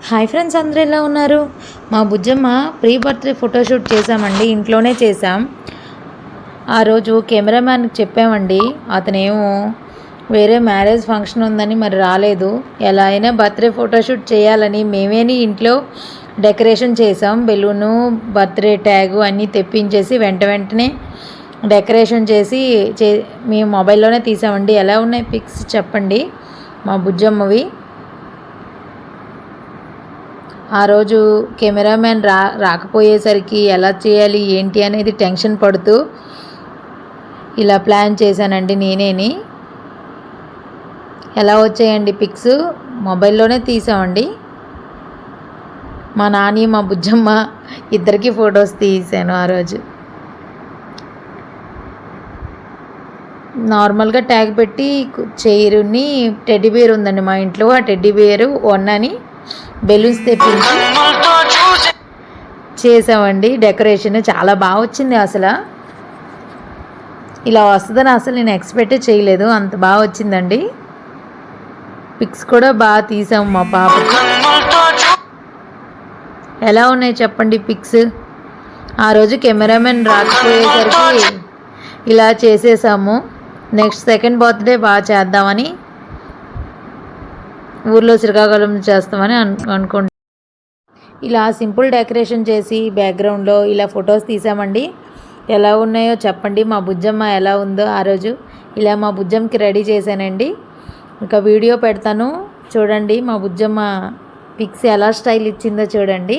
Hi friends, అందరూ ఎలా ఉన్నారు? మా బుజ్జమ్మ ప్రీ బర్త్డే ఫోటోషూట్ చేసామండి, ఇంట్లోనే చేసాం. ఆ రోజు కెమెరామ్యాన్కి చెప్పామండి, అతనేమో వేరే మ్యారేజ్ ఫంక్షన్ ఉందని మరి రాలేదు. ఎలా అయినా బర్త్డే ఫోటోషూట్ చేయాలని మేమేని ఇంట్లో డెకరేషన్ చేసాం. బెలూను, బర్త్డే ట్యాగు అన్నీ తెప్పించేసి వెంటనే డెకరేషన్ చేసి మేము మొబైల్లోనే తీసామండి. ఎలా ఉన్నాయి పిక్స్ చెప్పండి మా బుజ్జమ్మవి. ఆ రోజు కెమెరామ్యాన్ రాకపోయేసరికి ఎలా చేయాలి ఏంటి అనేది టెన్షన్ పడుతూ ఇలా ప్లాన్ చేశానండి నేనేని. ఎలా వచ్చాయండి పిక్స్? మొబైల్లోనే తీసామండి. మా నాని మా బుజ్జమ్మ ఇద్దరికి ఫొటోస్ తీసాను ఆ రోజు. నార్మల్గా ట్యాగ్ పెట్టి చైరుని టెడ్డీ బేర్ ఉందండి మా ఇంట్లో. ఆ టెడ్డీ బేరు అని బెలూన్స్ తెప్పించి చేసామండి డెకరేషన్. చాలా బాగా వచ్చింది. అసలు ఇలా వస్తుందని అసలు నేను ఎక్స్పెక్ట్ చేయలేదు, అంత బాగా వచ్చిందండి. పిక్స్ కూడా బాగా తీసాము మా పాపకి. ఎలా ఉన్నాయి చెప్పండి పిక్స్? ఆ రోజు కెమెరామెన్ రాకపోయేసరికి ఇలా చేసేసాము. నెక్స్ట్ సెకండ్ బర్త్డే బాగా చేద్దామని, ఊర్లో శ్రీకాకుళం చేస్తామని అనుకుంటున్నాం. ఇలా సింపుల్ డెకరేషన్ చేసి బ్యాక్గ్రౌండ్లో ఇలా ఫొటోస్ తీసామండి. ఎలా ఉన్నాయో చెప్పండి. మా బుజ్జమ్మ ఎలా ఉందో ఆ రోజు ఇలా మా బుజ్జమ్మకి రెడీ చేశానండి. ఇంకా వీడియో పెడతాను చూడండి. మా బుజ్జమ్మ పిక్స్ ఎలా స్టైల్ ఇచ్చిందో చూడండి.